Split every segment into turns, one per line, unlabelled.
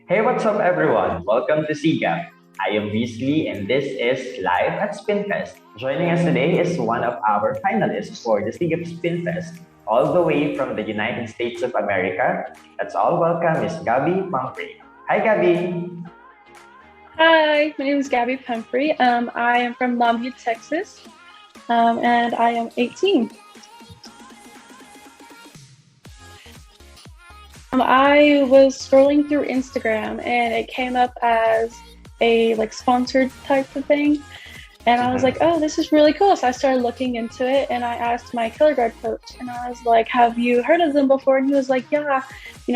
Hey, what's up, everyone? Welcome to CGAP. I am Weasley, and this is Live at SpinFest. Joining us today is one of our finalists for the CGAP SpinFest, all the way from the United States of America. Let's all welcome Miss Gabby Pumphrey. Hi, Gabby.
Hi, my name is Gabby Pumphrey. I am from Longview, Texas, and I am 18. I was scrolling through Instagram and it came up as a sponsored type of thing. And I was like, oh, this is really cool. So I started looking into it and I asked my color guard coach and I was like, have you heard of them before? And he was like, yeah,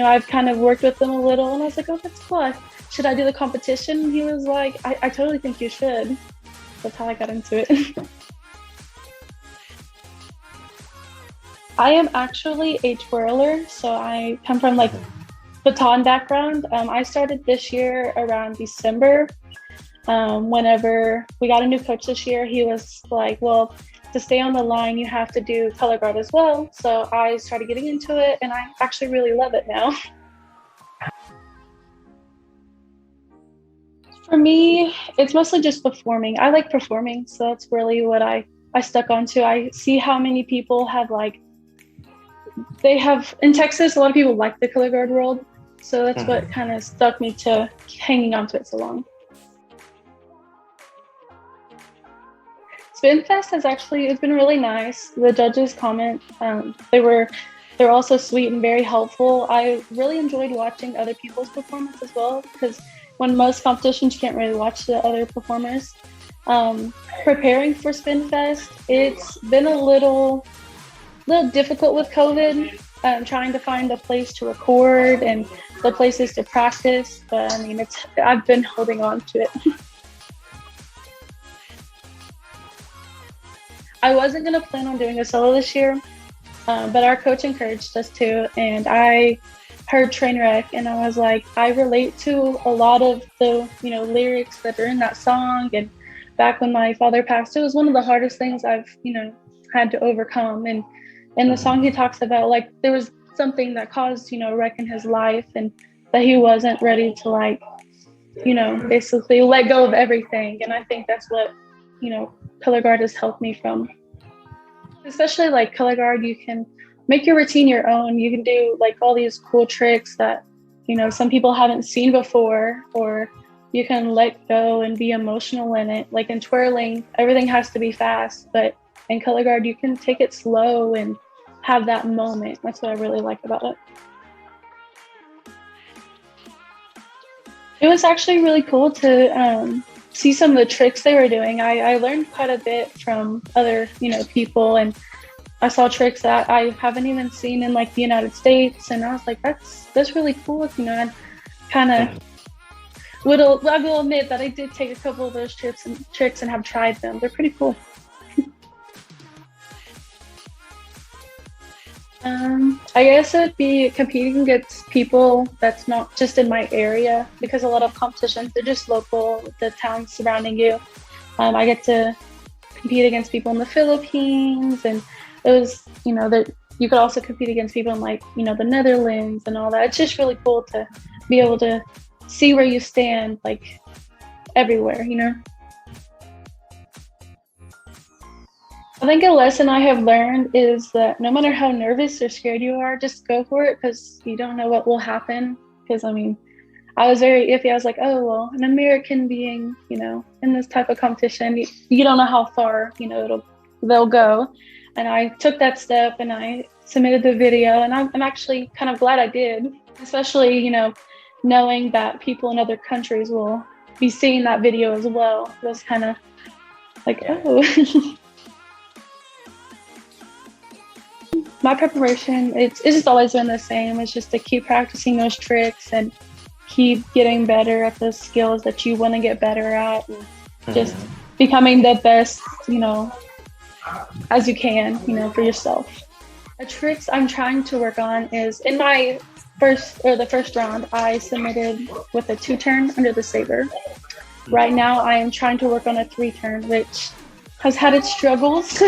I've kind of worked with them a little. And I was like, oh, that's cool. Should I do the competition? And he was like, I totally think you should. That's how I got into it. I am actually a twirler. So I come from baton background. I started this year around December. Whenever we got a new coach this year, he was like, well, to stay on the line, you have to do color guard as well. So I started getting into it and I actually really love it now. For me, it's mostly just performing. I like performing. So that's really what I stuck onto. I see how many people have in Texas, a lot of people like the color guard world. So that's what kind of stuck me to hanging on to it so long. SpinFest it's been really nice. The judges comment, they're also sweet and very helpful. I really enjoyed watching other people's performance as well, because when most competitions you can't really watch the other performers. Preparing for SpinFest, it's been a little difficult with COVID, trying to find a place to record and the places to practice, but I mean, I've been holding on to it. I wasn't going to plan on doing a solo this year, but our coach encouraged us to, and I heard Trainwreck, and I was like, I relate to a lot of the, lyrics that are in that song, and back when my father passed, it was one of the hardest things I've, had to overcome, and in the song he talks about, there was something that caused, a wreck in his life, and that he wasn't ready to, basically let go of everything, and I think that's what, color guard has helped me from. Especially color guard, you can make your routine your own. You can do all these cool tricks that, some people haven't seen before, or you can let go and be emotional in it. Like in twirling, everything has to be fast, but in color guard, you can take it slow and have that moment. That's what I really like about it. It was actually really cool to see some of the tricks they were doing. I learned quite a bit from other, people, and I saw tricks that I haven't even seen in the United States, and I was like, that's really cool. I kind of I will admit that I did take a couple of those tricks and have tried them. They're pretty cool. I guess it would be competing against people that's not just in my area, because a lot of competitions, they're just local, the towns surrounding you. I get to compete against people in the Philippines, and it was, that you could also compete against people in the Netherlands and all that. It's just really cool to be able to see where you stand, everywhere, I think a lesson I have learned is that no matter how nervous or scared you are, just go for it, because you don't know what will happen. Because I was very iffy. I was like, oh, well, an American being, in this type of competition, you don't know how far, they'll go. And I took that step and I submitted the video, and I'm actually kind of glad I did, especially, knowing that people in other countries will be seeing that video as well. It was kind of oh. My preparation, it's just always been the same. It's just to keep practicing those tricks and keep getting better at the skills that you want to get better at, and just becoming the best, as you can, for yourself. The tricks I'm trying to work on is in the first round, I submitted with a 2-turn under the saber. Right now, I am trying to work on a 3-turn, which has had its struggles.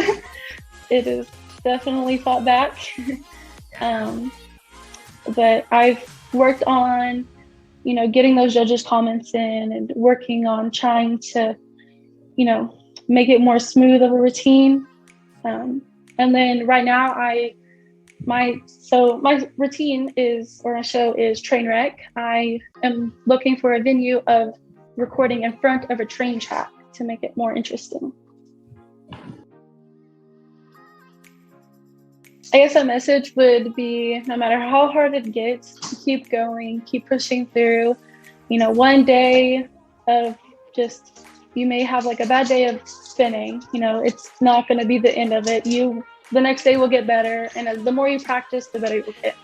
It is definitely fought back. But I've worked on getting those judges' comments in and working on trying to, make it more smooth of a routine. And then right now my routine is, or my show is Trainwreck. I am looking for a venue of recording in front of a train track to make it more interesting. I guess a message would be, no matter how hard it gets, keep going, keep pushing through. One day of just, you may have like a bad day of spinning, it's not going to be the end of it. The next day will get better. And the more you practice, the better you'll get.